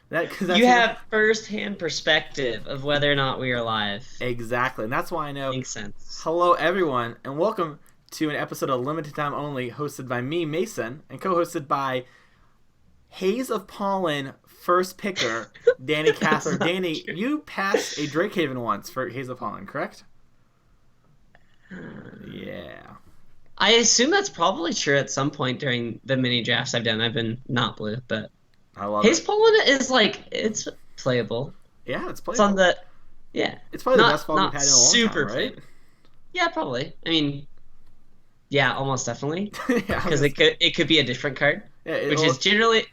You have first-hand perspective of whether or not we are alive. Exactly, and that's why I know. Makes sense. Hello, everyone, and welcome to an episode of Limited Time Only, hosted by me, Mason, and co-hosted by Haze of Pollen first picker, Danny That's Cather. not Danny, true. you passed a Drakehaven once for Haze of Pollen, correct? Yeah. I assume that's probably true at some point during the mini drafts I've done. I've been not blue, but I love Haze it. Poland is like it's playable. Yeah, it's It's on playable. the yeah, It's probably the best fog we've not had in a long time, super right? playable. Yeah, probably. I mean, yeah, almost definitely Yeah, because it could be a different card, yeah, which is generally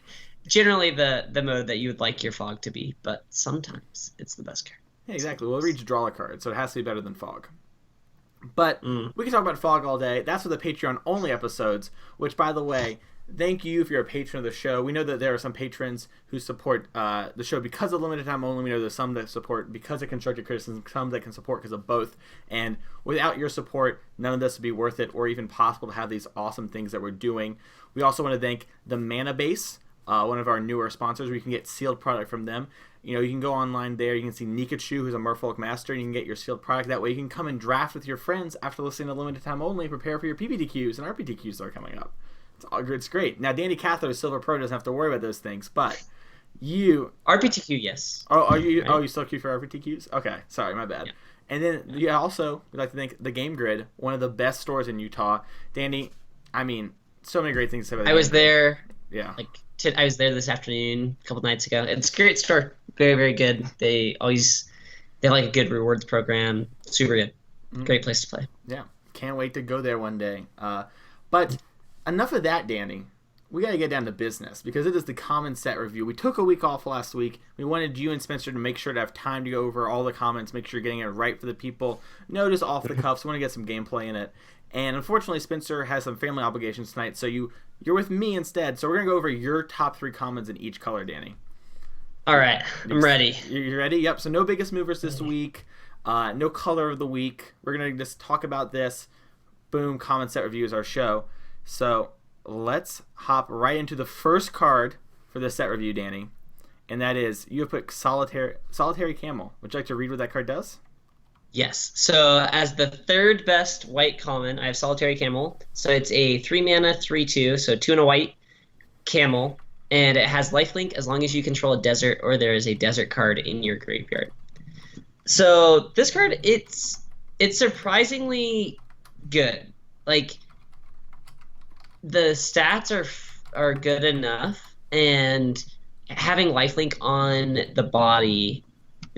the mode that you would like your fog to be, but sometimes it's the best card. yeah, exactly. We'll reach draw a card, so it has to be better than fog. But Mm. we can talk about fog all day. That's for the Patreon only episodes, which, by the way, thank you if you're a patron of the show. We know that there are some patrons who support the show because of limited time only. We know there's some that support because of constructive criticism, some that can support because of both. And without your support, none of this would be worth it or even possible to have these awesome things that we're doing. We also want to thank the Mana Base, one of our newer sponsors. We can get sealed product from them. You can go online there. You can see Nikachu, who's a Merfolk Master, and you can get your sealed product. That way you can come and draft with your friends after listening to Limited Time Only, prepare for your PPTQs and RPTQs that are coming up. It's great. Now, Danny Cathro, Silver Pro, doesn't have to worry about those things, but you... RPTQ, yes. Oh, are you? Right? Oh, you still queue for RPTQs? Okay, sorry, my bad. Yeah. And then, yeah, also, we'd like to thank the Game Grid, one of the best stores in Utah. Danny, I mean, so many great things to say about the I was Game Grid. there Yeah. like I was there this afternoon, a couple nights ago. It's a great store, very very good. They have like a good rewards program, super good, great place to play. Yeah, can't wait to go there one day. But enough of that, Danny. We got to get down to business because it is the common set review. We took a week off last week. We wanted you and Spencer to make sure to have time to go over all the comments, make sure you're getting it right for the people. No, just off the cuffs. We want to get some gameplay in it. And unfortunately, Spencer has some family obligations tonight, so you're with me instead. So we're gonna go over your top 3 comments in each color, Danny. All right, I'm ready. You ready? Yep. So no biggest movers this week. No color of the week. We're gonna just talk about this. Boom. Comment set review is our show. So let's hop right into the first card for the set review, Danny. And that is you have put Solitaire Camel. Would you like to read what that card does? Yes. So as the third best white common, I have Solitary Camel. So it's a 3-mana 3/2, so 2 and a white camel, and it has lifelink as long as you control a desert or there is a desert card in your graveyard. So this card, it's surprisingly good. Like the stats are good enough, and having lifelink on the body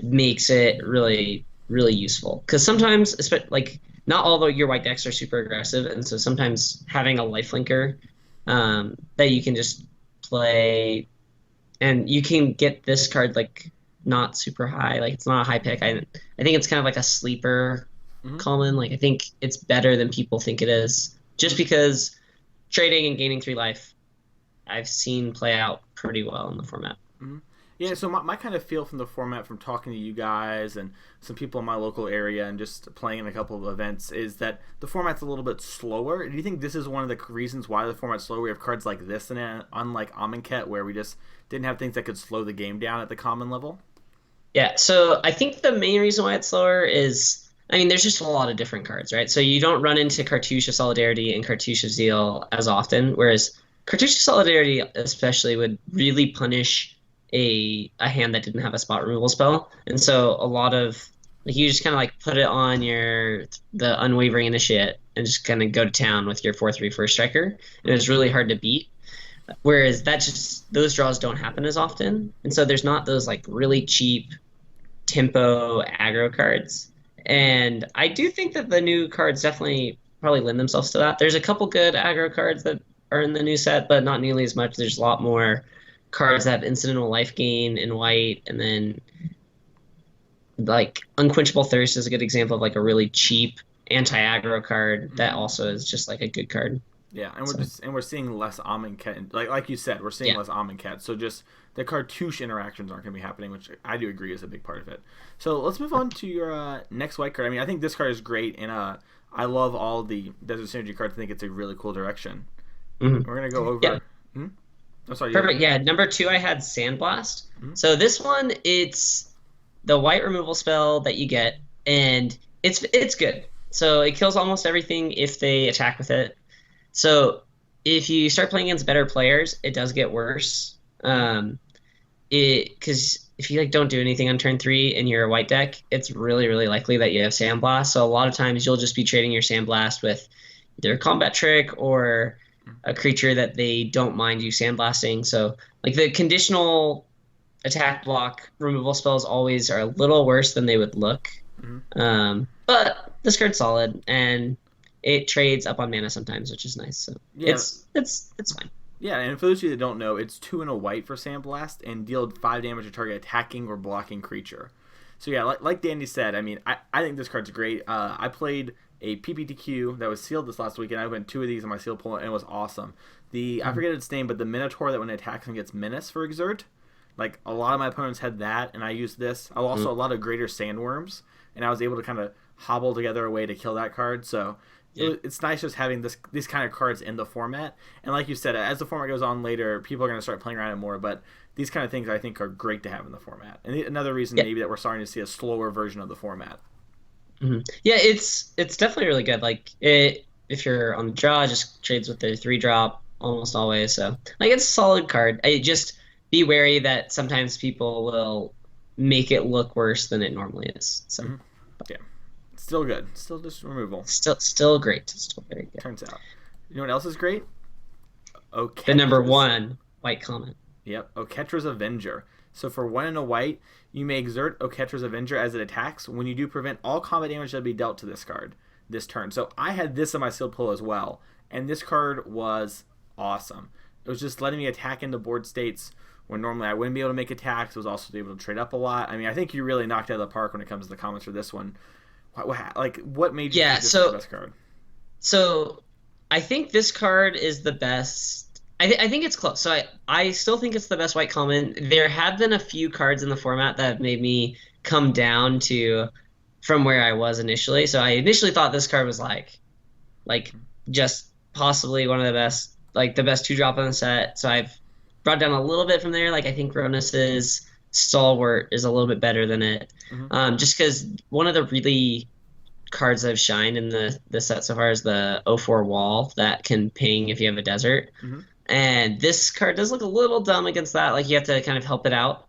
makes it really really useful. Because sometimes, like not all of your white decks are super aggressive, and so sometimes having a lifelinker that you can just play, and you can get this card like not super high. Like it's not a high pick. I think it's kind of like a sleeper common. Like I think it's better than people think it is, just because trading and gaining 3 life I've seen play out pretty well in the format. Yeah, so my kind of feel from the format, from talking to you guys and some people in my local area and just playing in a couple of events, is that the format's a little bit slower. Do you think this is one of the reasons why the format's slower? We have cards like this in it, unlike Amonkhet, where we just didn't have things that could slow the game down at the common level? Yeah, so I think the main reason why it's slower is, I mean, there's just a lot of different cards, right? So you don't run into Cartouche of Solidarity and Cartouche of Zeal as often, whereas Cartouche of Solidarity especially would really punish a hand that didn't have a spot removal spell. And so a lot of, like, you just kind of like put it on the Unwavering Initiate and just kind of go to town with your 4/3 first striker, and it's really hard to beat. Whereas those draws don't happen as often, and so there's not those like really cheap tempo aggro cards. And I do think that the new cards definitely probably lend themselves to that. There's a couple good aggro cards that are in the new set, but not nearly as much. There's a lot more cards that have incidental life gain in white, and then like Unquenchable Thirst is a good example of like a really cheap anti-aggro card that also is just like a good card. Yeah, and we're seeing less Amonkhet. Like you said, we're seeing less Amonkhet. So just the cartouche interactions aren't going to be happening, which I do agree is a big part of it. So let's move on to your next white card. I mean, I think this card is great, and I love all the Desert Synergy cards. I think it's a really cool direction. We're going to go over... Yeah. I'm sorry. Perfect. Yeah, number 2 I had Sandblast. Mhm. So this one, it's the white removal spell that you get, and it's good. So it kills almost everything if they attack with it. So if you start playing against better players, it does get worse. Because if you like don't do anything on turn 3 and you're a white deck, it's really likely that you have Sandblast. So a lot of times you'll just be trading your Sandblast with either a combat trick or a creature that they don't mind you sandblasting. So like the conditional attack block removal spells always are a little worse than they would look. But this card's solid and it trades up on mana sometimes, which is nice. So Yeah. it's fine. Yeah, and for those of you that don't know, it's 2 and a white for Sandblast and deal 5 damage to target attacking or blocking creature. So yeah, like Danny said, I mean, I think this card's great. I played a PPTQ that was sealed this last week, and I went 2 of these in my seal pool, and it was awesome. I forget its name, but the Minotaur that when it attacks and gets Menace for Exert, like a lot of my opponents had that, and I used this. I also a lot of Greater Sandworms, and I was able to kind of hobble together a way to kill that card. So it's nice just having these kind of cards in the format. And like you said, as the format goes on later, people are going to start playing around it more. But these kind of things I think are great to have in the format. And another reason maybe that we're starting to see a slower version of the format. Yeah, it's definitely really good. Like if you're on the draw, it just trades with the 3-drop almost always. So like it's a solid card. I just be wary that sometimes people will make it look worse than it normally is. So yeah. Still good. Still just removal. Still great. Still very good. Turns out. You know what else is great? The number 1 white common. Yep. Oketra's Avenger. So for 1 and a white, you may exert Oketra's Avenger as it attacks. When you do, prevent all combat damage that will be dealt to this card this turn. So I had this in my sealed pool as well. And this card was awesome. It was just letting me attack into board states when normally I wouldn't be able to make attacks. It was also able to trade up a lot. I mean, I think you really knocked it out of the park when it comes to the comments for this one. What made you think this was the best card? So I think this card is the best. I think it's close. So I still think it's the best white common. There have been a few cards in the format that have made me come down from where I was initially. So I initially thought this card was like just possibly one of the best, like the best 2-drop on the set. So I've brought down a little bit from there. Like I think Ronus's Stalwart is a little bit better than it. Just because one of the really cards that have shined in the set so far is the 0/4 wall that can ping if you have a desert. And this card does look a little dumb against that. Like you have to kind of help it out.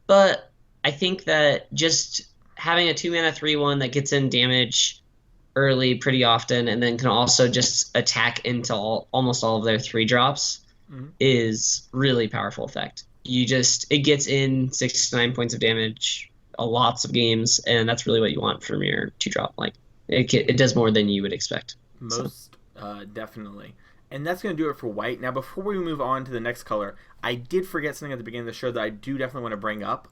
But I think that just having a 2-mana 3/1 that gets in damage early pretty often and then can also just attack into almost all of their 3-drops is really powerful effect. It gets in 6 to 9 points of damage lots of games, and that's really what you want from your 2-drop. Like it does more than you would expect. Most definitely. And that's going to do it for white. Now, before we move on to the next color, I did forget something at the beginning of the show that I do definitely want to bring up.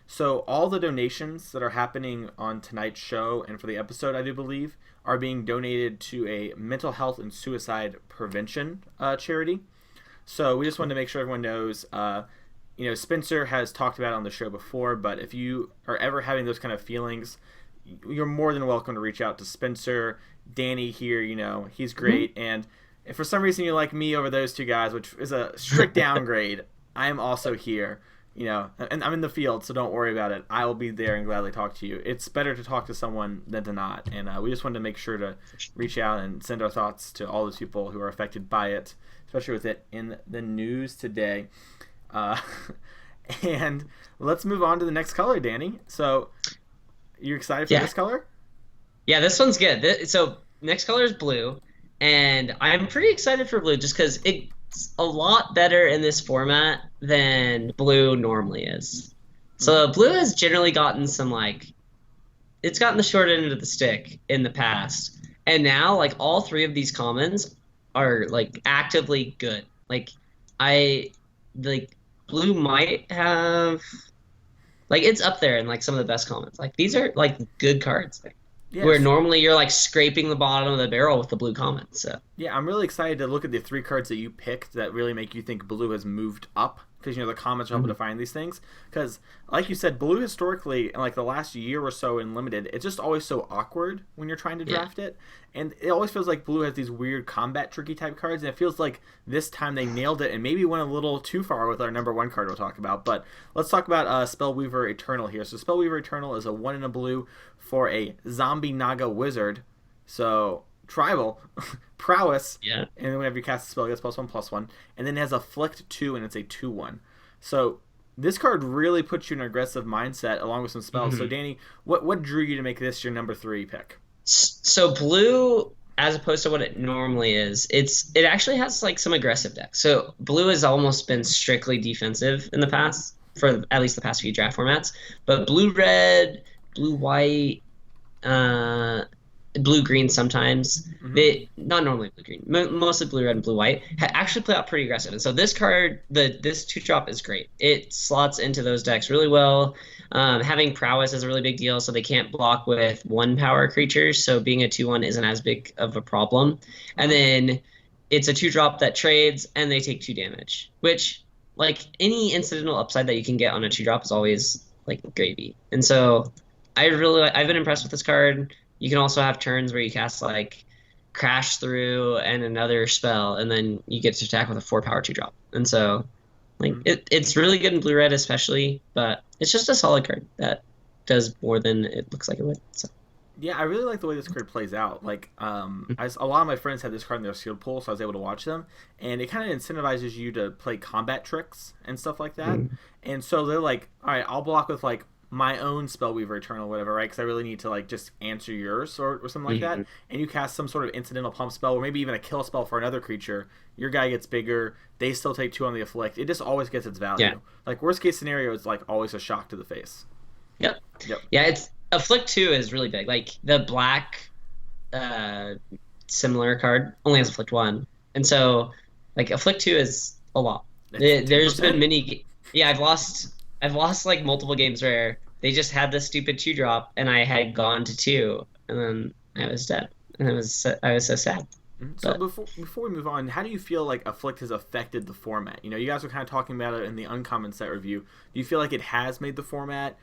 So all the donations that are happening on tonight's show and for the episode, I do believe, are being donated to a mental health and suicide prevention charity. So we just wanted to make sure everyone knows, Spencer has talked about it on the show before, but if you are ever having those kind of feelings, you're more than welcome to reach out to Spencer. Danny here, he's great. And if for some reason you like me over those 2 guys, which is a strict downgrade, I am also here, and I'm in the field, so don't worry about it. I will be there and gladly talk to you. It's better to talk to someone than to not. And we just wanted to make sure to reach out and send our thoughts to all those people who are affected by it, especially with it in the news today. And let's move on to the next color, Danny. So you excited for this color? Yeah, this one's good. So next color is blue. And I'm pretty excited for blue just because it's a lot better in this format than blue normally is. So blue has generally gotten it's gotten the short end of the stick in the past. And now, all 3 of these commons are, actively good. Blue might have... it's up there in, some of the best commons. These are, good cards. Yes. Where normally you're scraping the bottom of the barrel with the blue comment. So yeah, I'm really excited to look at the 3 cards that you picked that really make you think blue has moved up. because the comments are helping to find these things. Because, like you said, blue historically, in like the last year or so in limited, it's just always so awkward when you're trying to draft it, and it always feels like blue has these weird combat tricky type cards, and it feels like this time they nailed it and maybe went a little too far with our number 1 card we'll talk about. But let's talk about Spellweaver Eternal here. So Spellweaver Eternal is a 1 in a blue for a zombie Naga wizard. So tribal prowess, and then whenever you cast a spell, it gets +1/+1, and then it has Afflict 2, and it's a 2/1. So this card really puts you in an aggressive mindset along with some spells. So Danny, what drew you to make this your number 3 pick? So blue, as opposed to what it normally is, it actually has like some aggressive decks. So blue has almost been strictly defensive in the past, for at least the past few draft formats. But blue-red, blue-white, blue-green sometimes. They not normally blue-green, mostly blue-red and blue-white. Actually play out pretty aggressive. And so this card, this 2-drop is great. It slots into those decks really well. Having prowess is a really big deal, so they can't block with 1-power creatures. So being a 2/1 isn't as big of a problem. And then it's a 2-drop that trades, and they take 2 damage, which like any incidental upside that you can get on a 2-drop is always like gravy. And so I've been impressed with this card. You can also have turns where you cast like Crash Through and another spell, and then you get to attack with a 4-power 2-drop. And so like it's really good in blue-red especially, but it's just a solid card that does more than it looks like it would. So. Yeah, I really like the way this card plays out. Like, a lot of my friends had this card in their sealed pool, so I was able to watch them, and it kind of incentivizes you to play combat tricks and stuff like that. And so they're like, all right, I'll block with like my own Spellweaver Eternal or whatever, right? Because I really need to like just answer yours or something like that. And you cast some sort of incidental pump spell, or maybe even a kill spell for another creature. Your guy gets bigger. They still take 2 on the Afflict. It just always gets its value. Yeah. Like worst case scenario is like always a shock to the face. Yep. Yeah, it's Afflict 2 is really big. Like the black similar card only has Afflict 1. And so like Afflict 2 is a lot. There's been many I've lost like multiple games where they just had this stupid 2-drop and I had gone to 2 and then I was dead. And I was so sad. So before we move on, how do you feel like Afflict has affected the format? You guys were kind of talking about it in the uncommon set review. Do you feel like it has made the format,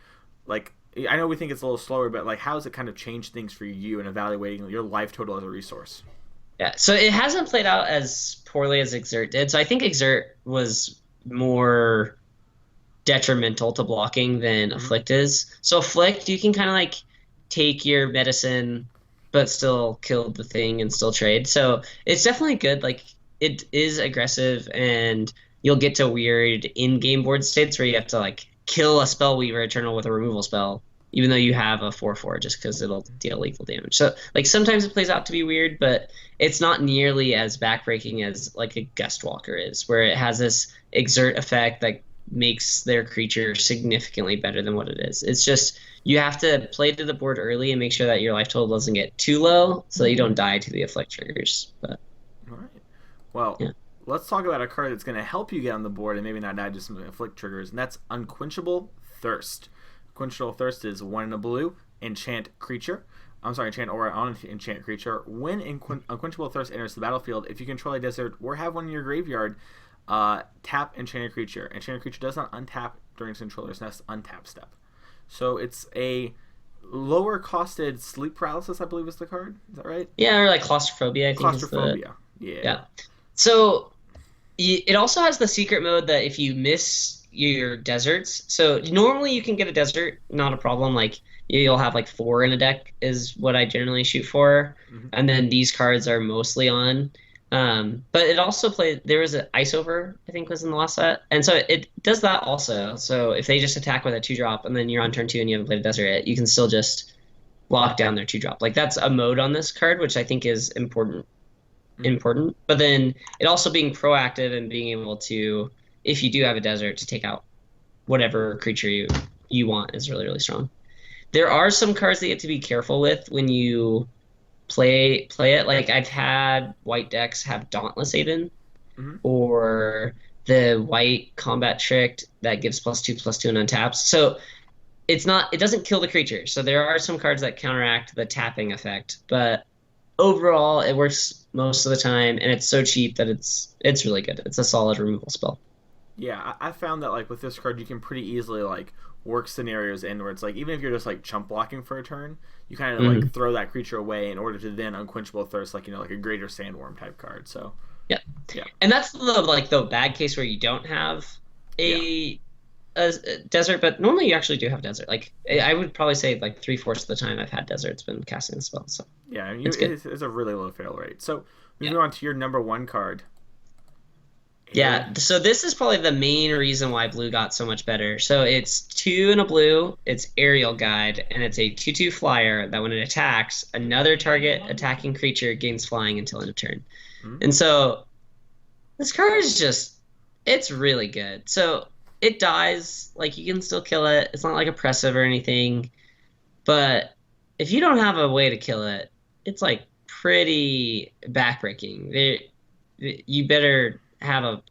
like, I know we think it's a little slower, but like, how has it kind of changed things for you in evaluating your life total as a resource? Yeah, so it hasn't played out as poorly as Exert did. So I think Exert was more detrimental to blocking than Afflict is. So Afflict, you can kind of like take your medicine but still kill the thing and still trade. So it's definitely good. Like, it is aggressive, and you'll get to weird in-game board states where you have to like kill a Spellweaver Eternal with a removal spell, even though you have a 4/4, just because it'll deal lethal damage. So like sometimes it plays out to be weird, but it's not nearly as backbreaking as like a Gustwalker is, where it has this Exert effect that makes their creature significantly better than what it is. It's just you have to play to the board early and make sure that your life total doesn't get too low so that you don't die to the Afflict triggers. But all right. Well, let's talk about a card that's going to help you get on the board and maybe not die to some Afflict triggers, and that's Unquenchable Thirst. Unquenchable Thirst is 1 in a blue, enchant creature. Enchant aura on enchant creature. When Unquenchable Thirst enters the battlefield, if you control a desert or have one in your graveyard, tap enchanted creature. Enchanted creature does not untap during its controller's next untap step. So it's a lower costed sleep paralysis, I believe is the card. Is that right? Yeah, or like claustrophobia, I think. Claustrophobia. Yeah. So it also has the secret mode that if you miss your deserts, so normally you can get a desert, not a problem. Like you'll have like 4 in a deck is what I generally shoot for, and then these cards are mostly on. But it also there was an Ice Over, I think was in the last set. And so it does that also. So if they just attack with a 2-drop and then you're on turn 2 and you haven't played a desert yet, you can still just lock down their 2-drop. Like that's a mode on this card, which I think is important. But then it also being proactive and being able to, if you do have a desert, to take out whatever creature you want is really, really strong. There are some cards that you have to be careful with when you play it. Like I've had white decks have Dauntless Aiden or the white combat trick that gives +2/+2 and untaps. So it doesn't kill the creature. So there are some cards that counteract the tapping effect, but overall it works most of the time, and it's so cheap that it's really good. It's a solid removal spell. Yeah, I found that like with this card, you can pretty easily like work scenarios in where it's like even if you're just like chump blocking for a turn, you kind of like Hmm. throw that creature away in order to then unquenchable thirst, like like a greater sandworm type card. So Yeah. yeah, And that's the bad case where you don't have yeah, a, a desert, but normally you actually do have desert. Like I would probably say like 3/4 of the time I've had desert's been casting the spell, so yeah. And it's good. it's a really low fail rate. So Yeah. moving on to your number one card, Yeah, Air. so this is probably the main reason why blue got so much better. So it's 2 and a blue, it's Aerial Guide, and it's a 2/2 flyer that when it attacks, another target attacking creature gains flying until end of turn. Hmm? And so this card is just, it's really good. So it dies, like you can still kill it. It's not like oppressive or anything, but if you don't have a way to kill it, it's like pretty backbreaking. You better have a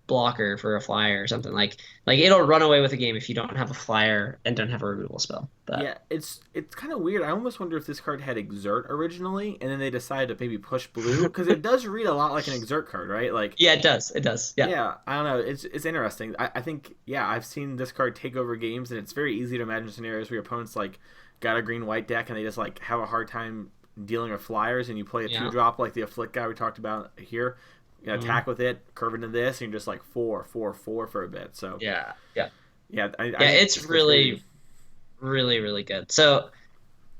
blocker for a flyer or something like it'll run away with the game if you don't have a flyer and don't have a removal spell. But Yeah, it's kind of weird. I almost wonder if this card had Exert originally, and then they decided to maybe push blue because it does read a lot like an Exert card, right? Like, yeah, it does, yeah. yeah, I don't know. It's interesting. I think yeah, I've seen this card take over games, and it's very easy to imagine scenarios where your opponents like got a green white deck and they just like have a hard time dealing with flyers, and you play a Yeah. 2-drop like the Afflict guy we talked about here. You Mhm. attack with it, curve into this, and you're just like 4/4/4 for a bit. So Yeah, yeah, yeah, I yeah, think it's this card's pretty. really, really, really good. So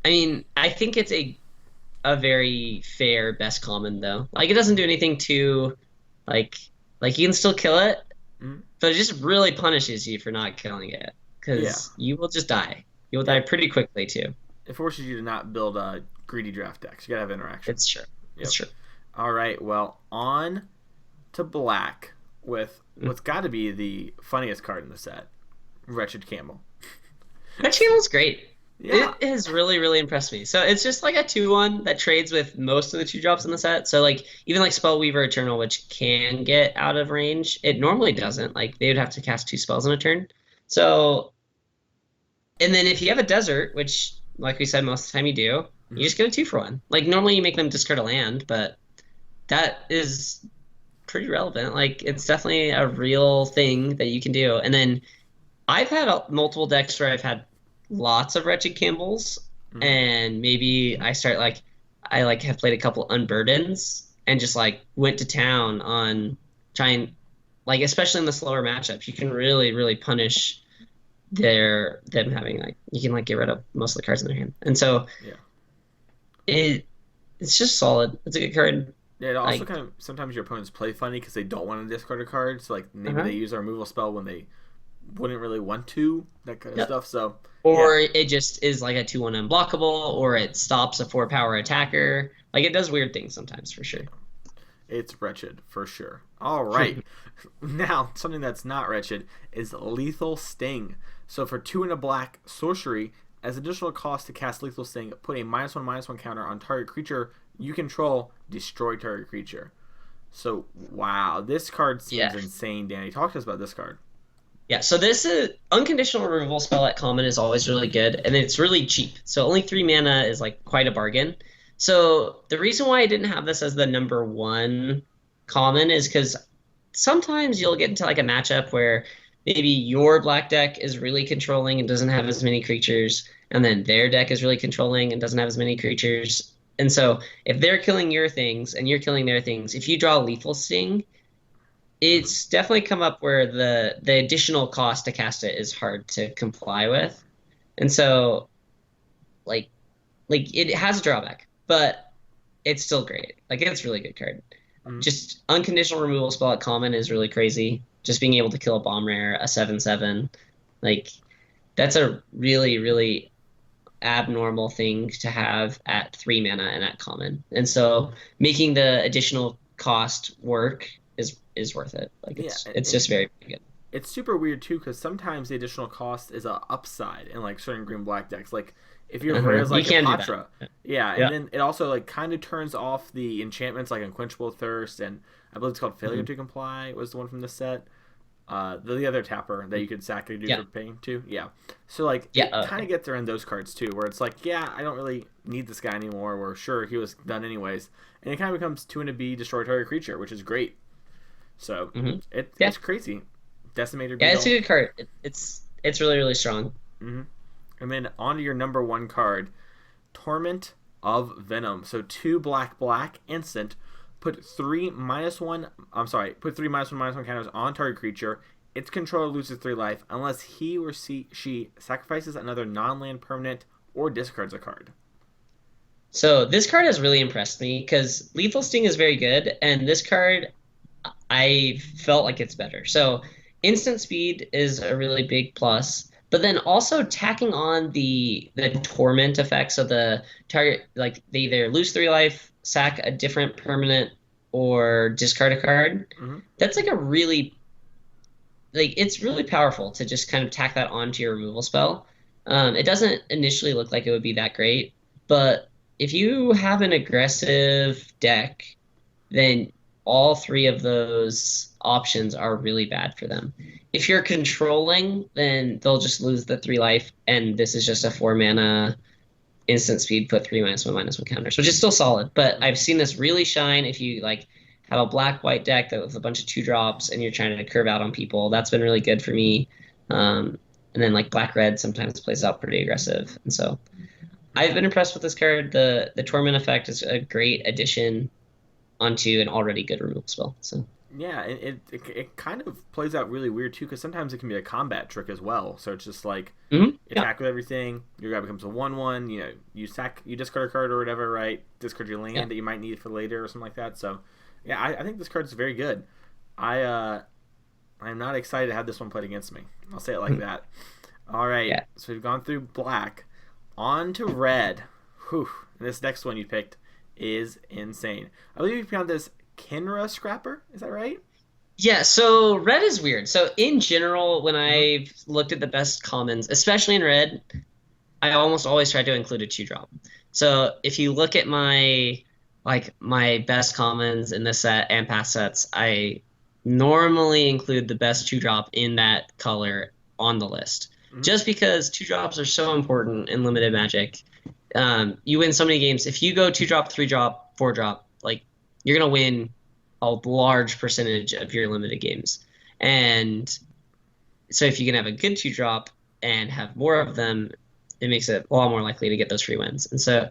I mean, I think it's a very fair best common though. Like it doesn't do anything too like you can still kill it, Mhm. but it just really punishes you for not killing it Yeah, because you will just die. You will yeah. die pretty quickly too. It forces you to not build greedy draft decks. You gotta have interaction. It's true. It's Yep. true. All right. Well, on to black with Mm. what's got to be the funniest card in the set, Wretched Camel. That channel's great. Yeah. It has really, really impressed me. So it's just like a 2/1 that trades with most of the 2 drops in the set. So like even like Spellweaver Eternal, which can get out of range, it normally doesn't. Like they would have to cast 2 spells in a turn. So and then if you have a desert, which like we said most of the time you do, you Hmm. just get a 2-for-1. Like normally you make them discard a land, but that is pretty relevant. Like it's definitely a real thing that you can do. And then I've had multiple decks where I've had lots of Wretched Camels, Hmm. and maybe I like have played a couple Unburdens and just like went to town on trying, like especially in the slower matchups, you can really really punish them having like you can like get rid of most of the cards in their hand, and so Yeah. it it's just solid. It's a good card. Yeah. It also Like kind of sometimes your opponents play funny because they don't want to discard a card. So like maybe uh-huh. they use a removal spell when they wouldn't really want to. That kind of Yep. stuff. So yeah. Or it just is like a 2/1 unblockable, or it stops a 4 power attacker. Like it does weird things sometimes for sure. It's wretched for sure. All right. Now, something that's not wretched is Lethal Sting. So for 2 and a black sorcery, as additional cost to cast Lethal Sting, put a -1/-1 counter on target creature you control, destroy target creature. So wow, this card seems Yeah. insane, Danny. Talk to us about this card. Yeah, so this is unconditional removal spell at common is always really good, and it's really cheap. So only 3 mana is like quite a bargain. So the reason why I didn't have this as the number one common is because sometimes you'll get into like a matchup where maybe your black deck is really controlling and doesn't have as many creatures, and then their deck is really controlling and doesn't have as many creatures. And so if they're killing your things and you're killing their things, if you draw Lethal Sting, Hmm. it's definitely come up where the additional cost to cast it is hard to comply with. And so like it has a drawback, but it's still great. Like it's a really good card. Hmm. Just unconditional removal spell at common is really crazy. Just being able to kill a bomb rare, a 7/7, like that's a really, really abnormal thing to have at 3 mana and at common. And so making the additional cost work is worth it. Like Yeah, it's and just very good. it's super weird too because sometimes the additional cost is a upside in like certain green black decks. Like if you have Uh-huh. rares You like can do that. Apatra, yeah, and Yeah. then it also like kind of turns off the enchantments like Unquenchable Thirst and I believe it's called Failure Mhm. to Comply was the one from the set. The other tapper that you could sack a dude Yeah. for paying too, yeah. So like Yeah. it kind Okay. of gets around those cards too, where it's like, yeah, I don't really need this guy anymore. We're sure he was done anyways, and it kind of becomes 2 and a B destroy target creature, which is great. So Yeah. it's crazy. Decimator Yeah, it's Beetle. a good card. It's really, really strong. hmm And then on to your number one card, Torment of Venom. So 2 black black instant. Put 3 minus 1. I'm sorry. Put 3 minus 1 counters on target creature. Its controller loses 3 life unless he or she sacrifices another non-land permanent or discards a card. So this card has really impressed me because Lethal Sting is very good, and this card I felt like it's better. So instant speed is a really big plus, but then also tacking on the torment effect. So the target, like, they either lose 3 life, sack a different permanent, or discard a card. hmm That's like a really, like, it's really powerful to just kind of tack that onto your removal spell. It doesn't initially look like it would be that great, but if you have an aggressive deck, then all 3 of those options are really bad for them. If you're controlling, then they'll just lose the 3 life, and this is just a 4 mana instant speed, put 3 -1/-1 counters, which is still solid. But I've seen this really shine if you like have a black-white deck that with a bunch of 2 drops and you're trying to curve out on people. That's been really good for me. And then like black-red sometimes plays out pretty aggressive, and so I've been impressed with this card. The torment effect is a great addition onto an already good removal spell. So Yeah, it kind of plays out really weird too, because sometimes it can be a combat trick as well. So it's just like yeah, attack with everything. Your guy becomes a 1/1. You discard a card or whatever, right? Discard your land yeah. that you might need for later or something like that. So yeah, I think this card is very good. I'm not excited to have this one played against me. I'll say it like that. All right, Yeah. so we've gone through black, on to red. Whew. This next one you picked is insane. I believe you found this Kendra Scrapper. Is that right? Yeah, so red is weird. So in general, when Mhm. I've looked at the best commons, especially in red, I almost always try to include a 2 drop. So if you look at my best commons in this set and past sets, I normally include the best 2 drop in that color on the list. Mhm. Just because 2 drops are so important in limited Magic. You win so many games. If you go 2 drop, 3 drop, 4 drop, like, you're gonna win a large percentage of your limited games. And so if you can have a good 2 drop and have more of them, it makes it a lot more likely to get those free wins. And so,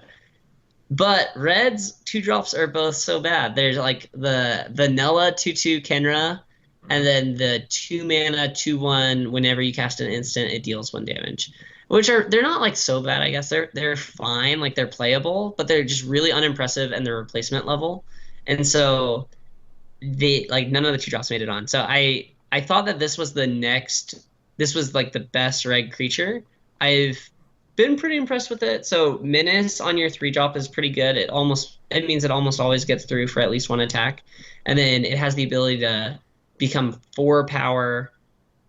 but Red's 2 drops are both so bad. There's like the vanilla 2/2 Kenra, and Mhm. then the 2 mana 2/1. Whenever you cast an instant, it deals 1 damage. Which they're not like so bad, I guess. They're fine, like they're playable, but they're just really unimpressive and they're replacement level. And so they, like, none of the 2 drops made it on. So I thought that this was like the best red creature. I've been pretty impressed with it. So Menace on your 3 drop is pretty good. It means it almost always gets through for at least 1 attack. And then it has the ability to become 4 power.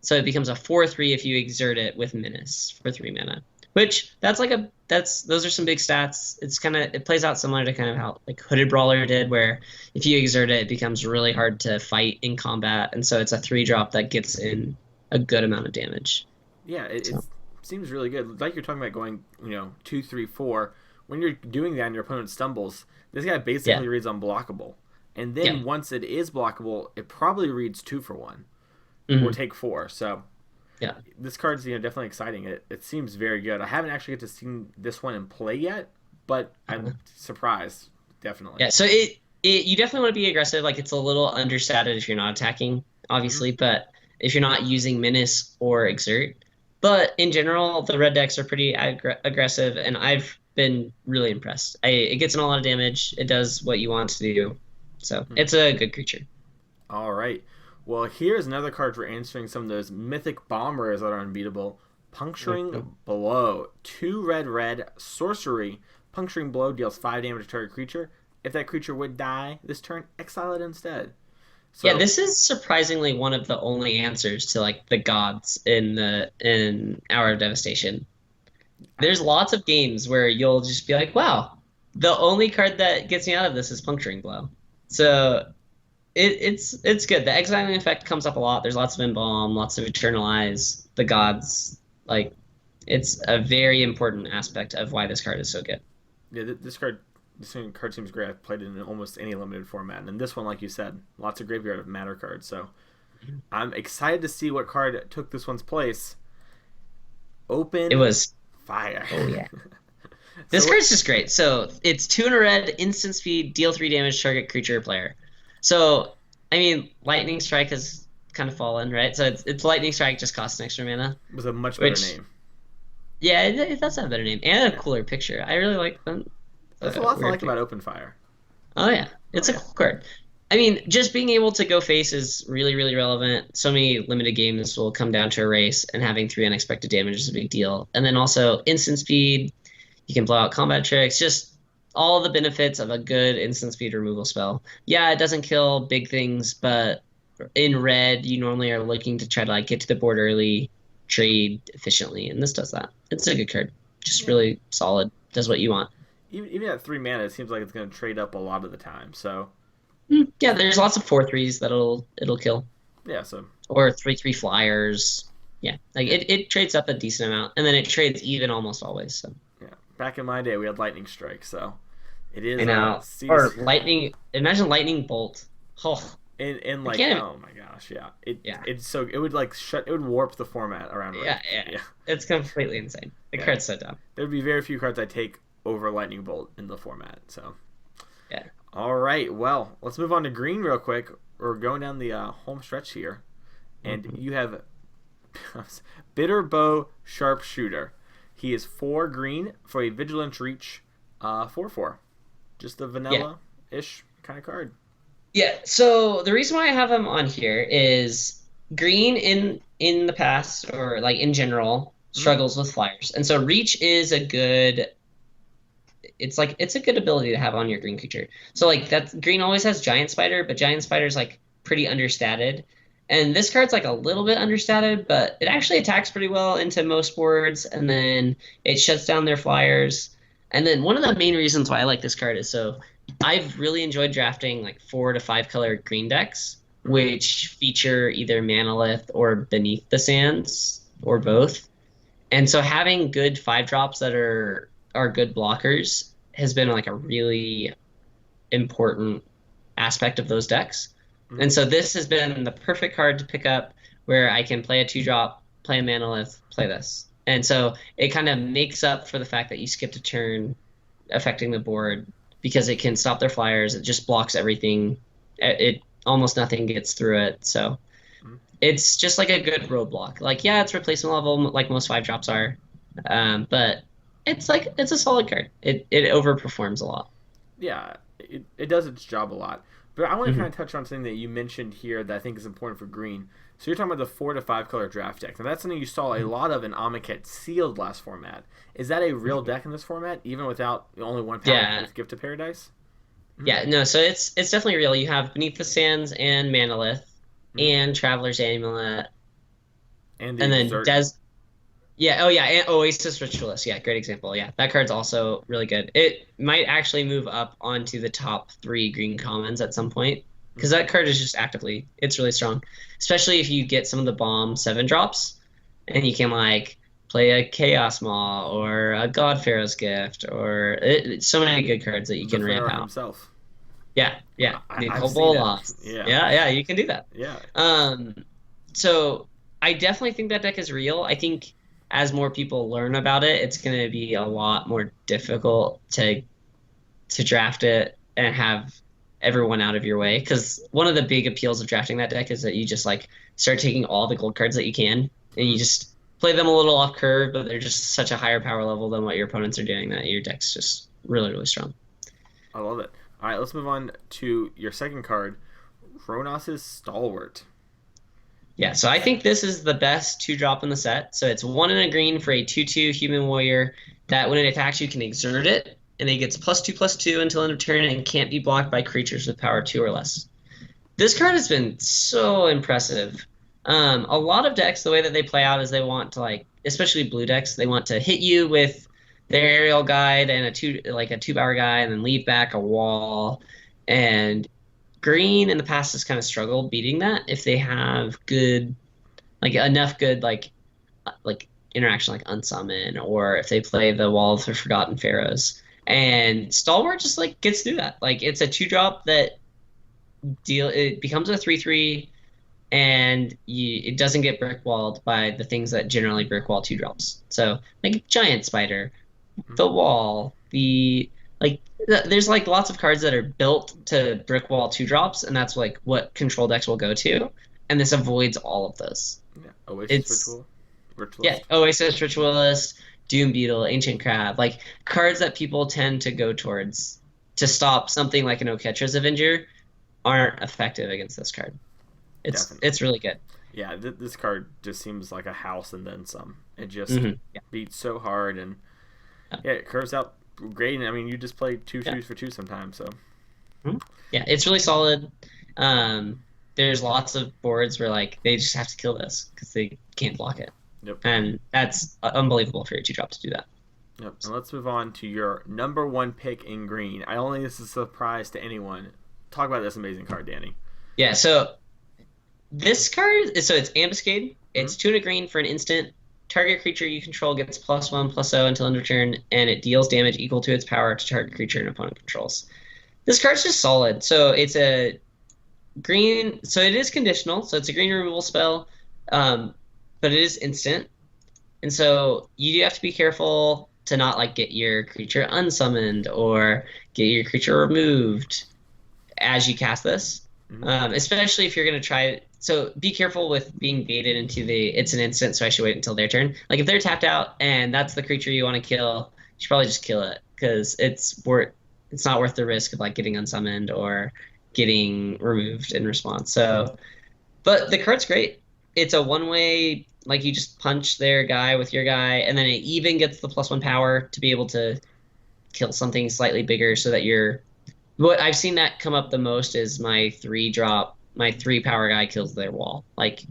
So it becomes a 4/3 if you exert it with Menace for 3 mana. Which those are some big stats. It plays out similar to kind of how like Hooded Brawler did, where if you exert it, it becomes really hard to fight in combat, and so it's a 3 drop that gets in a good amount of damage. Yeah, it So seems really good. Like you're talking about going, 2, 3, 4. When you're doing that and your opponent stumbles, this guy yeah, basically reads unblockable. And yeah. then once it is blockable, it probably reads 2 for 1 or hmm take 4. So Yeah. this card's definitely exciting. It seems very good. I haven't actually get to see this one in play yet, but I'm surprised. Definitely. Yeah, so you definitely want to be aggressive. Like, it's a little understated if you're not attacking, hmm obviously, but if you're not using Menace or Exert. But in general, the red decks are pretty aggressive, and I've been really impressed. It gets in a lot of damage. It does what you want to do. So it's a good creature. All right. Well, here's another card for answering some of those mythic bomb rares that are unbeatable. Puncturing Blow. 2 red red sorcery. Puncturing Blow deals 5 damage to target creature. If that creature would die this turn, exile it instead. Yeah, So, this is surprisingly one of the only answers to like the gods in Hour of Devastation. There's lots of games where you'll just be like, wow, the only card that gets me out of this is Puncturing Blow. So it's good. The exiling effect comes up a lot. There's lots of Embalm, lots of Eternalize, the gods. Like, it's a very important aspect of why this card is so good. yeah, this card This card seems great. I've played it in almost any limited format, and this one, like you said, lots of graveyard of matter cards. So I'm excited to see what card took this one's place. It Open was. Fire. Oh yeah. This card's just great. So it's 2 and a red, instant speed, deal 3 damage to target creature or player. So I mean, Lightning Strike has kind of fallen, right? So it's Lightning Strike just costs an extra mana. It was a much better name. Yeah, it does have a better name and a cooler picture. I really like them. That's a lot I like about Open Fire. Oh yeah, it's a cool card. I mean, just being able to go face is really, really relevant. So many limited games will come down to a race, and having 3 unexpected damage is a big deal. And then also instant speed, you can blow out combat tricks, just all the benefits of a good instant speed removal spell. Yeah, it doesn't kill big things, but in red, you normally are looking to try to like get to the board early, trade efficiently, and this does that. It's a good card. Just really solid. Does what you want. Even at 3 mana, it seems like it's going to trade up a lot of the time. So yeah, there's lots of 4/3s that it'll kill. Yeah, so or 3/3 flyers. Yeah, like it trades up a decent amount, and then it trades even almost always. So yeah, back in my day, we had Lightning Strike, so it is. I know. Or lightning. Imagine Lightning Bolt. Oh. In like, oh my gosh, yeah. It's so it would like it would warp the format around. Yeah. It's completely insane. The card's so dumb. There would be very few cards I take over Lightning Bolt in the format. So yeah. All right, well, let's move on to green real quick. We're going down the home stretch here, and you have Bitterbow Sharpshooter. He is 4 green for a Vigilant Reach, 4/4. Just a vanilla-ish kind of card. Yeah. So the reason why I have him on here is green in the past, or like in general, struggles with flyers, and so Reach is a good. It's a good ability to have on your green creature. So like that green always has Giant Spider, but Giant Spider's like pretty understated. And this card's like a little bit understated, but it actually attacks pretty well into most boards, and then it shuts down their flyers. And then one of the main reasons why I like this card is so I've really enjoyed drafting like 4 to 5 color green decks, which feature either Manalith or Beneath the Sands or both. And so having good 5-drops that are good blockers has been like a really important aspect of those decks. And so this has been the perfect card to pick up where I can play a 2-drop, play a Manalith, play this. And so it kind of makes up for the fact that you skipped a turn affecting the board, because it can stop their flyers. It just blocks everything. It almost nothing gets through it. So it's just like a good roadblock. Like, yeah, it's replacement level like most 5-drops are. But it's a solid card. It overperforms a lot. Yeah, it does its job a lot. But I want to kind of touch on something that you mentioned here that I think is important for green. So you're talking about the 4 to 5 color draft deck. Now that's something you saw a lot of in Amonkhet Sealed last format. Is that a real deck in this format, even without only one power with Gift of Paradise? Yeah, no, so it's definitely real. You have Beneath the Sands and Manalith and Traveler's Amulet. And then and Oasis Ritualist. Yeah, great example. Yeah, that card's also really good. It might actually move up onto the top 3 green commons at some point, because that card is just it's really strong. Especially if you get some of the bomb 7-drops, and you can like play a Chaos Maw or a God Pharaoh's Gift, or so many good cards that you can ramp out. Himself. Yeah. I've seen that. Yeah, you can do that. Yeah. So I definitely think that deck is real. I think as more people learn about it, it's going to be a lot more difficult to draft it and have everyone out of your way. Because one of the big appeals of drafting that deck is that you just like start taking all the gold cards that you can, and you just play them a little off curve, but they're just such a higher power level than what your opponents are doing that your deck's just really, really strong. I love it. All right, let's move on to your second card, Kronos' Stalwart. Yeah, so I think this is the best 2-drop in the set. So it's 1 and a green for a 2/2 human warrior that when it attacks you can exert it, and it gets +2/+2 until end of turn and can't be blocked by creatures with power 2 or less. This card has been so impressive. A lot of decks, the way that they play out is they want to, like, especially blue decks, they want to hit you with their aerial guide and a 2-power guy, and then leave back a wall. And green in the past has kind of struggled beating that if they have good, like enough good like interaction like Unsummon, or if they play the Wall of the Forgotten Pharaohs. And Stalwart just like gets through that. Like it's a 2-drop that it becomes a 3/3, and it doesn't get brick walled by the things that generally brick wall 2-drops. So like giant spider, the wall, there's like lots of cards that are built to brick wall 2-drops, and that's like what control decks will go to. And this avoids all of those. Yeah, Oasis Ritualist. Yeah, Oasis Ritualist, Doom Beetle, Ancient Crab, like cards that people tend to go towards to stop something like an Oketra's Avenger aren't effective against this card. It's really good. Yeah, this card just seems like a house and then some. It just beats so hard, and it curves out great. And I mean, you just play 2 shoes for 2 sometimes, so. Yeah, it's really solid. There's lots of boards where like they just have to kill this because they can't block it. Yep. And that's unbelievable for your 2-drop to do that. Yep. And let's move on to your number 1 pick in green. I don't think this is a surprise to anyone. Talk about this amazing card, Danny. Yeah, so this card it's Ambuscade. It's 2 and a green for an instant. Target creature you control gets +1/+0 until end of turn, and it deals damage equal to its power to target creature an opponent controls. This card's just solid. So it's a green, so it is conditional, so it's a green removal spell, but it is instant. And so you do have to be careful to not like get your creature unsummoned or get your creature removed as you cast this. Especially if you're going to try. So be careful with being baited into it's an instant, so I should wait until their turn. Like if they're tapped out and that's the creature you want to kill, you should probably just kill it because it's not worth the risk of like getting unsummoned or getting removed in response. So, but the card's great. It's a 1-way, like you just punch their guy with your guy, and then it even gets the +1 power to be able to kill something slightly bigger so that what I've seen that come up the most is my 3-drop, my 3 power guy kills their wall. Like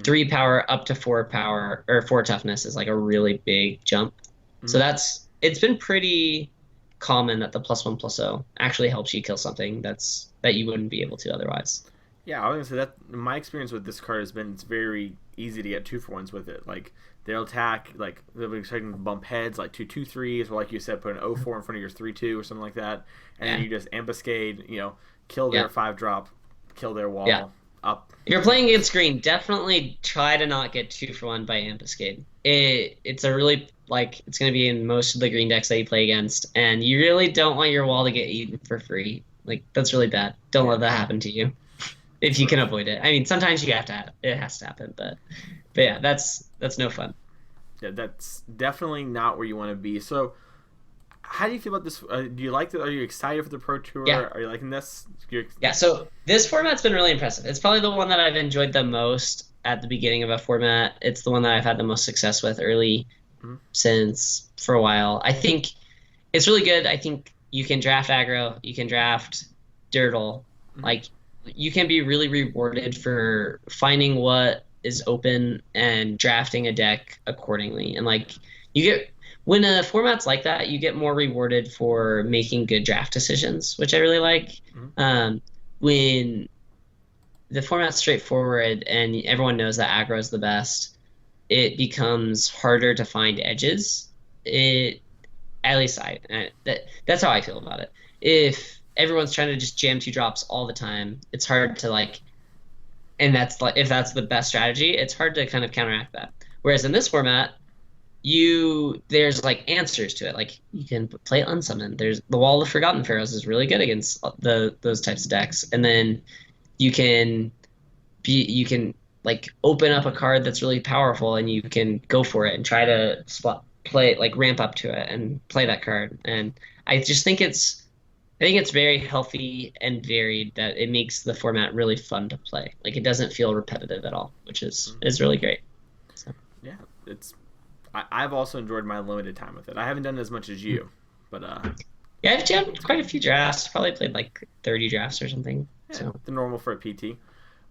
3 power up to 4 power or 4 toughness is like a really big jump. So it's been pretty common that the +1/+0 actually helps you kill something that you wouldn't be able to otherwise. Yeah, I was gonna say that my experience with this card has been it's very easy to get 2-for-1s with it. Like they'll attack, like they'll be expecting to bump heads, like 2/2/3s, or like you said, put an 0/4 in front of your 3/2 or something like that, and then you just ambuscade, kill their 5-drop, kill their wall up. If you're playing against green, definitely try to not get 2-for-1 by ambuscade. It's a really it's going to be in most of the green decks that you play against, and you really don't want your wall to get eaten for free. Like that's really bad. Don't let that happen to you. If you can avoid it. I mean, sometimes it has to happen, but yeah, that's no fun. Yeah, that's definitely not where you want to be. So, how do you feel about this? Do you like it? Are you excited for the Pro Tour? Yeah. Are you liking this? Yeah, so this format's been really impressive. It's probably the one that I've enjoyed the most at the beginning of a format. It's the one that I've had the most success with early since for a while. I think it's really good. I think you can draft aggro, you can draft Dirtle. Like, you can be really rewarded for finding what is open and drafting a deck accordingly. And like when a format's like that, you get more rewarded for making good draft decisions, which I really like. When the format's straightforward and everyone knows that aggro is the best, it becomes harder to find edges. At least that's how I feel about it. If everyone's trying to just jam 2-drops all the time, it's hard to and that's if that's the best strategy, it's hard to kind of counteract that. Whereas in this format, there's answers to it. Like you can play unsummoned. There's the Wall of Forgotten Pharaohs is really good against those types of decks, and then you can open up a card that's really powerful, and you can go for it and try to ramp up to it and play that card. And I just think it's very healthy and varied, that it makes the format really fun to play. Like it doesn't feel repetitive at all, which is really great. So. Yeah, I've also enjoyed my limited time with it. I haven't done as much as you, but yeah, I've jammed quite a few drafts. Probably played 30 drafts or something. Yeah, so the normal for a PT.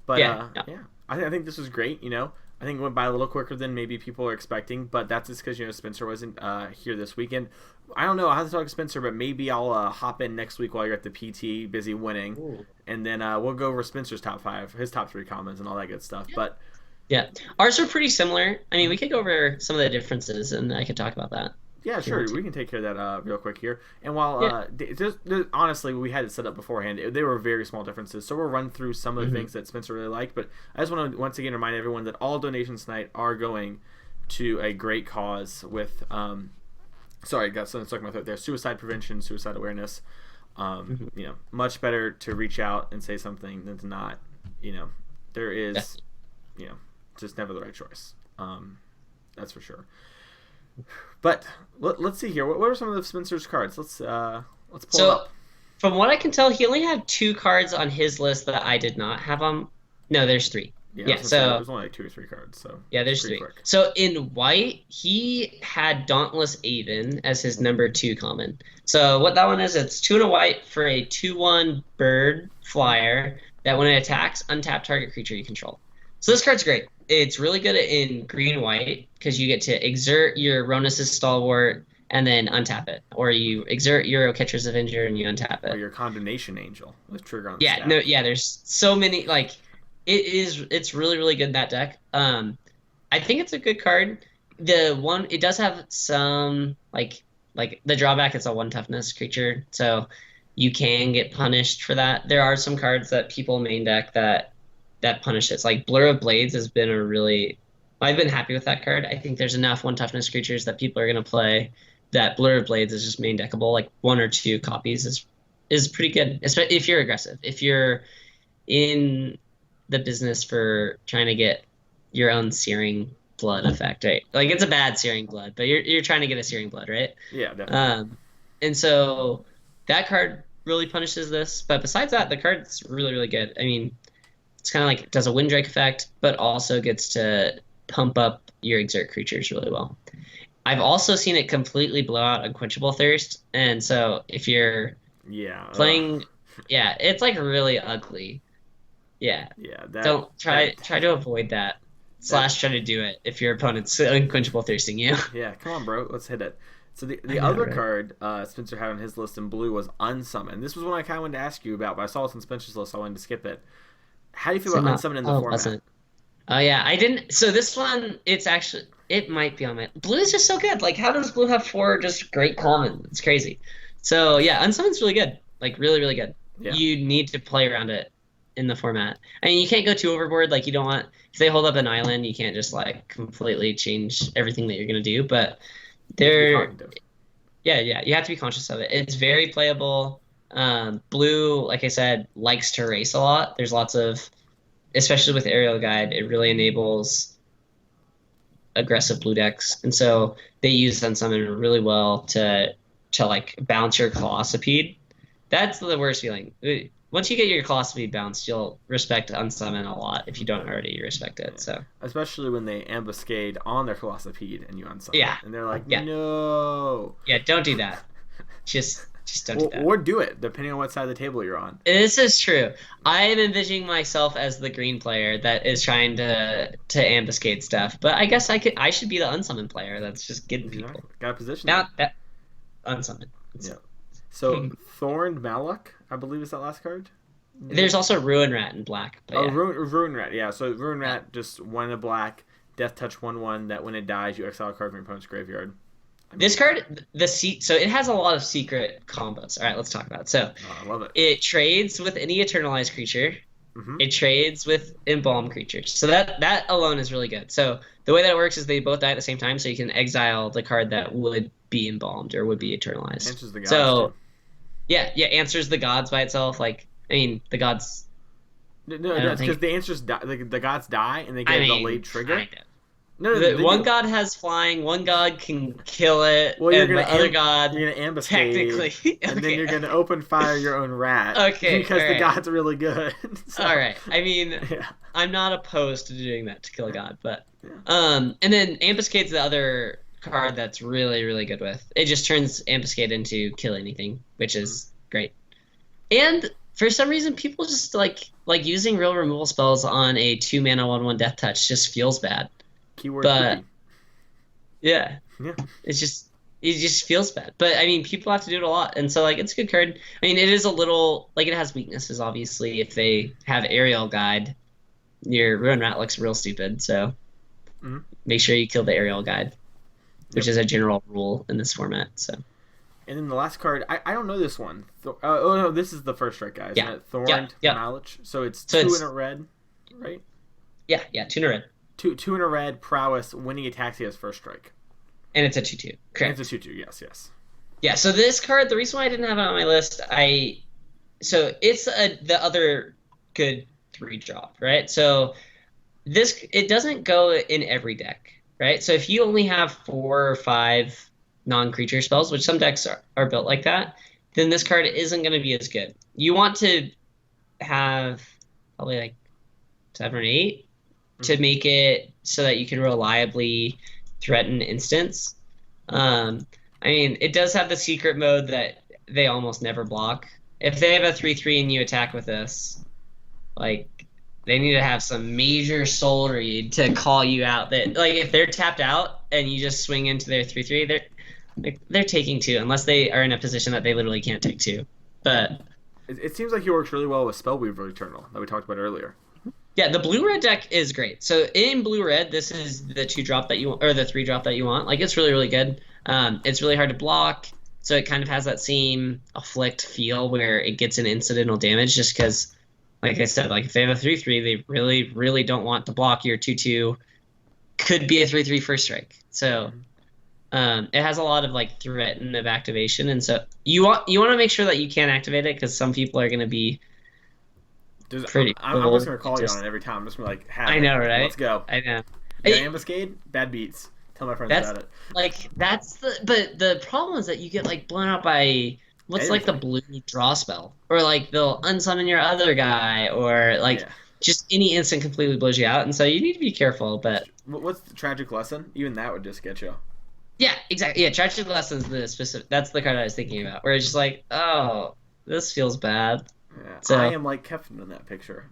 But I think this was great. I think it went by a little quicker than maybe people were expecting, but that's just because Spencer wasn't here this weekend. I don't know. I have to talk to Spencer, but maybe I'll hop in next week while you're at the PT, busy winning. Ooh. And then we'll go over Spencer's top 5, his top 3 comments, and all that good stuff. Yeah. But ours are pretty similar. I mean, we could go over some of the differences, and I could talk about that. Yeah, if you sure. want to. We can take care of that real quick here. And while Yeah. honestly, we had it set up beforehand. They were very small differences. So we'll run through some of the things that Spencer really liked. But I just want to once again remind everyone that all donations tonight are going to a great cause with sorry, got something stuck in my throat there. Suicide prevention, suicide awareness. You know, much better to reach out and say something than to not. You know, there is, you know, just never the right choice. That's for sure. But let's see here. What are some of the Spencer's cards? Let's pull it up. From what I can tell, he only had 2 cards on his list that I did not have on. No, there's 3. Yeah, so there's only like 2 or 3 cards. So yeah, there's 3. quick. So in white, he had Dauntless Aven as his number 2 common. So what that one is, it's 2 and a white for a 2/1 bird flyer that when it attacks, untap target creature you control. So this card's great. It's really good in green-white because you get to exert your Ronus' Stalwart and then untap it. Or you exert your Catcher's Avenger and you untap it. Or your Condemnation Angel with trigger on the Yeah, staff. there's so many, like, it's really, really good, that deck. I think it's a good card. It does have some, like the drawback, it's a 1 toughness creature, so you can get punished for that. There are some cards that people main deck that punish it. Like Blur of Blades has been I've been happy with that card. I think there's enough 1 toughness creatures that people are going to play that Blur of Blades is just main deckable. Like 1 or 2 copies is pretty good, especially if you're aggressive. If you're in the business for trying to get your own Searing Blood effect, right? Like it's a bad Searing Blood, but you're trying to get a Searing Blood, right? Yeah, definitely. And so that card really punishes this. But besides that, the card's really, really good. I mean, it's kind of like it does a Winddrake effect, but also gets to pump up your exert creatures really well. I've also seen it completely blow out Unquenchable Thirst, and so if you're playing, it's like really ugly. Yeah. Don't try to avoid that. / try to do it if your opponent's Unquenchable Thirsting you. Yeah, come on, bro. Let's hit it. So the other card Spencer had on his list in blue was Unsummon. This was one I kind of wanted to ask you about, but I saw it on Spencer's list, so I wanted to skip it. How do you feel about Unsummon in the format? Oh, yeah. I didn't. So this one, it might be on my. Blue is just so good. Like, how does blue have 4 just great common? It's crazy. So, yeah, Unsummon's really good. Like, really, really good. Yeah. You need to play around it in the format. I mean, you can't go too overboard. Like, you don't want. If they hold up an island, you can't just, like, completely change everything that you're going to do. But they're. Yeah, you have to be conscious of it. It's very playable. Blue, like I said, likes to race a lot. There's lots of. Especially with Aerial Guide, it really enables aggressive blue decks, and so they use Unsummon really well to like bounce your Colossopede. That's the worst feeling. Once you get your Colossopede bounced, you'll respect Unsummon a lot. If you don't already, respect it. So especially when they ambuscade on their Colossopede and you unsummon. Yeah, and they're like, no. Yeah, don't do that. Just don't do that. Or do it, depending on what side of the table you're on. This is true. I am envisioning myself as the green player that is trying to ambuscade stuff, but I guess I should be the unsummon player that's just getting people. Got a position. Now that unsummon. Yeah. So Thorned Malak, I believe is that last card. There's also Ruin Rat in black. Ruin Rat. Yeah. So Ruin Rat just 1 in a black, death touch 1/1. That when it dies, you exile a card from your opponent's graveyard. This card, so it has a lot of secret combos. All right, let's talk about it. So I love it. It trades with any eternalized creature. It trades with embalmed creatures. So that alone is really good. So the way that it works is they both die at the same time, so you can exile the card that would be embalmed or would be eternalized. Answers the gods. So too. yeah, answers the gods by itself. Like, I mean, the gods. No, that's because the answers die. The gods die and they get a delayed trigger. Kind of. No, one god has flying, one god can kill it, and the other god you're gonna ambuscade, technically, and then you're gonna open fire your own rat. Okay, because the god's really good. So, all right, I mean, I'm not opposed to doing that to kill a god, but and then ambuscade's the other card that's really, really good with. It just turns ambuscade into kill anything, which is great. And for some reason, people just like using real removal spells on a 2-mana 1/1 death touch just feels bad. Keyword but yeah, it just feels bad. But I mean, people have to do it a lot, and so like it's a good card. I mean, it is a little like it has weaknesses. Obviously, if they have Aerial Guide, your Ruin Rat looks real stupid. So make sure you kill the Aerial Guide. which is a general rule in this format. So. And then the last card, I don't know this one. Oh no, this is the first strike guy, isn't it? Thorned Knowledge. So it's two in a red, right? Yeah, 2 in a red. Two in a red, prowess, winning attacks, he has first strike. And it's a 2/2. Correct. And it's a 2/2, yes. Yeah, so this card, the reason why I didn't have it on my list, so it's the other good 3-drop, right? So it doesn't go in every deck, right? So if you only have 4 or 5 non-creature spells, which some decks are built like that, then this card isn't going to be as good. You want to have probably like 7 or 8 to make it so that you can reliably threaten instants. I mean, it does have the secret mode that they almost never block. If they have a 3/3 and you attack with this, like, they need to have some major soul read to call you out. That, like, if they're tapped out and you just swing into their 3/3, they're taking 2 unless they are in a position that they literally can't take 2. But it seems like he works really well with Spellweaver Eternal that we talked about earlier. Yeah, the blue-red deck is great. So in blue-red, this is the 2-drop that you want, or the 3-drop that you want. Like, it's really, really good. It's really hard to block, so it kind of has that same afflict feel where it gets an incidental damage just because, like I said, like if they have a 3/3, they really, really don't want to block your 2/2. Could be a 3/3 first strike. So it has a lot of like threatening activation, and so you want to make sure that you can activate it because some people are going to be pretty. I'm just gonna call you on it every time. I'm just gonna like have I know, right? Let's go. I know. Ambuscade, bad beats. Tell my friends about it. Like but the problem is that you get like blown out by what's like the blue draw spell, or like they'll unsummon your other guy, or like just any instant completely blows you out, and so you need to be careful. But what's the tragic lesson? Even that would just get you. Yeah, exactly. Yeah, tragic lesson is the specific. That's the card I was thinking about, where it's just like, oh, this feels bad. Yeah, so, I am like Keftin in that picture.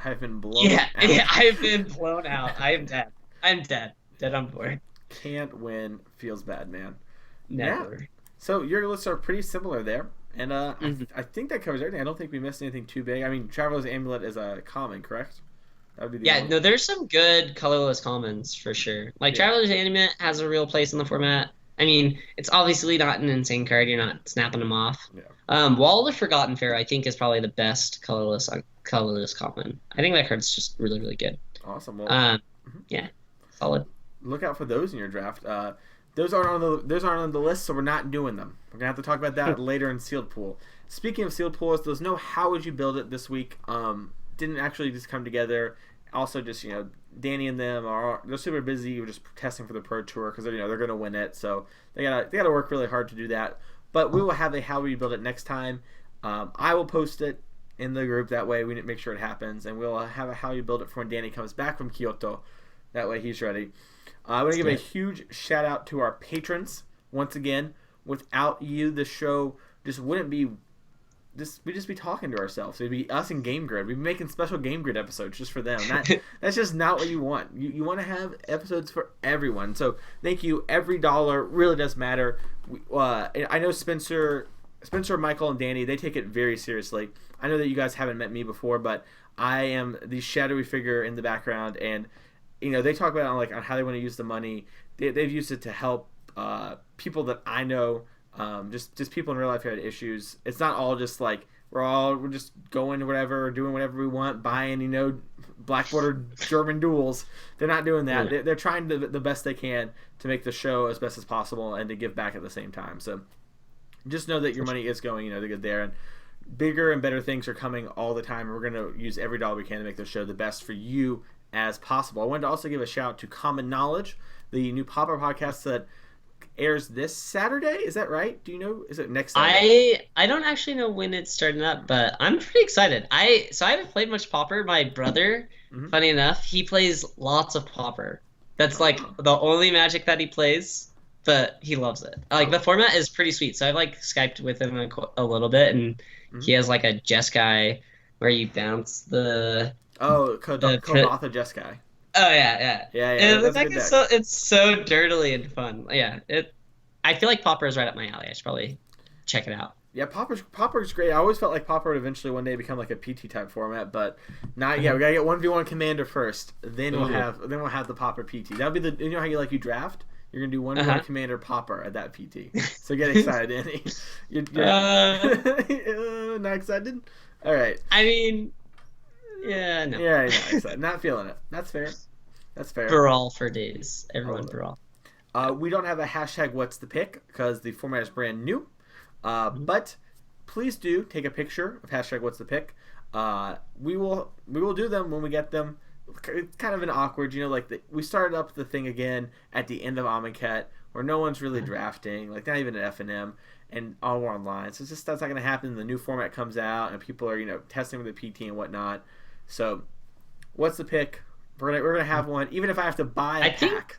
I've been blown out. Yeah, I've been blown out. I am dead. I'm dead. Dead on board. Can't win. Feels bad, man. Never. Yeah. So your lists are pretty similar there. And I think that covers everything. I don't think we missed anything too big. I mean, Traveler's Amulet is a common, correct? That would be the no, there's some good colorless commons for sure. Like, Traveler's Amulet has a real place in the format. I mean, it's obviously not an insane card. You're not snapping them off. Yeah. Wall of Forgotten Fair, I think, is probably the best colorless common. I think that card's just really, really good. Awesome. Well, yeah, solid. Look out for those in your draft. Those aren't on the list, so we're not doing them. We're gonna have to talk about that later in Sealed Pool. Speaking of Sealed Pools, there's no how would you build it this week. Didn't actually just come together. Also, just Danny and them they're super busy. We're just testing for the Pro Tour because they're gonna win it, so they gotta work really hard to do that. But we will have a how would you build it next time. I will post it in the group, that way we make sure it happens, and we'll have a how you build it for when Danny comes back from Kyoto. That way he's ready. I want to give a huge shout out to our patrons once again. Without you, the show just wouldn't be. We'd just be talking to ourselves. It'd be us and Game Grid. We'd be making special Game Grid episodes just for them. That's just not what you want. You want to have episodes for everyone. So thank you. Every dollar really does matter. I know Spencer, Michael, and Danny, they take it very seriously. I know that you guys haven't met me before, but I am the shadowy figure in the background, and they talk about on how they want to use the money. They've used it to help people that I know. Just people in real life who had issues. It's not all just like we're just going to whatever, doing whatever we want, buying black border German duels. They're not doing that. Yeah. They're trying the best they can to make the show as best as possible and to give back at the same time. So just know that your money is going to get there, and bigger and better things are coming all the time. We're going to use every dollar we can to make the show the best for you as possible. I wanted to also give a shout out to Common Knowledge, the new pop-up podcast that airs this Saturday. Is that right? Do you know? Is it next Saturday? I don't actually know when it's starting up, but I'm pretty excited. I haven't played much Pauper. My brother, funny enough, he plays lots of Pauper. That's like the only Magic that he plays, but he loves it. Like the format is pretty sweet. So I've Skyped with him a little bit, and he has a Jeskai where you bounce the Kodotha Jeskai. Oh yeah. And the deck is so dirtily and fun. Yeah, I feel like Pauper is right up my alley. I should probably check it out. Yeah, Pauper's great. I always felt like Pauper would eventually one day become like a PT type format, but not yet. We gotta get 1v1 Commander first. Then we'll have the Pauper PT. That'll be how you draft. You're gonna do one Uh-huh. Commander Popper at that PT. So get excited, Danny. You're not excited? All right. I mean, yeah, no. Yeah, not excited. Not feeling it. That's fair. That's fair. Brawl for days. Everyone brawl. We don't have a hashtag What's the Pick because the format is brand new. But please do take a picture of hashtag What's the Pick. We will do them when we get them. It's kind of an awkward, we started up the thing again at the end of Amonkhet where no one's really drafting, like not even at F&M, and all we're online. So that's not going to happen. The new format comes out and people are testing with the PT and whatnot. So What's the Pick? We're gonna have one, even if I have to buy a pack.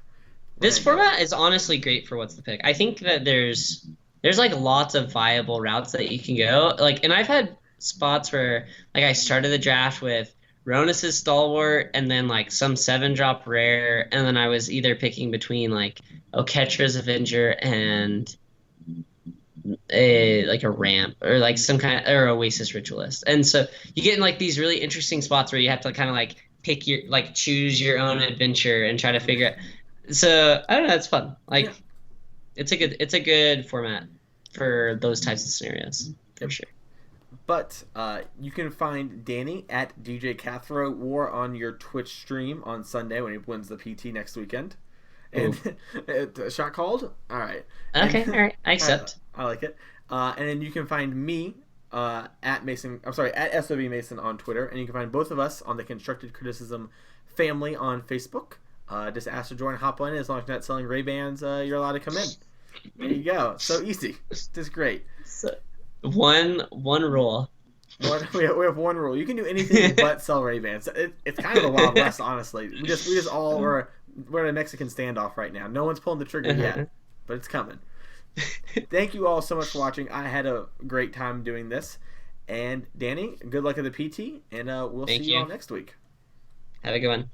This format is honestly great for What's the Pick. I think that there's like lots of viable routes that you can go. Like, and I've had spots where like I started the draft with Ronus's Stalwart and then like some 7-drop rare, and then I was either picking between like Oketra's Avenger and a ramp or like some kind of or Oasis Ritualist. And so you get in like these really interesting spots where you have to kind of like pick your choose your own adventure and try to figure it. So I don't know, it's fun. Like it's a good format for those types of scenarios for sure. But you can find Danny at DJ Cathro War on your Twitch stream on Sunday when he wins the PT next weekend. And shot called? All right. Okay, all right. I accept. I like it. And then you can find me at SOB Mason on Twitter, and you can find both of us on the Constructed Criticism family on Facebook. Just ask to join, hop on in. As long as you're not selling Ray-Bans, you're allowed to come in. There you go. So easy. Just great. So, one rule. We have one rule. You can do anything but sell Ray-Bans. It's kind of a Wild West, honestly. We just all we're in a Mexican standoff right now. No one's pulling the trigger yet, but it's coming. Thank you all so much for watching. I had a great time doing this. And Danny, good luck at the PT, and we'll see you all next week. Have a good one.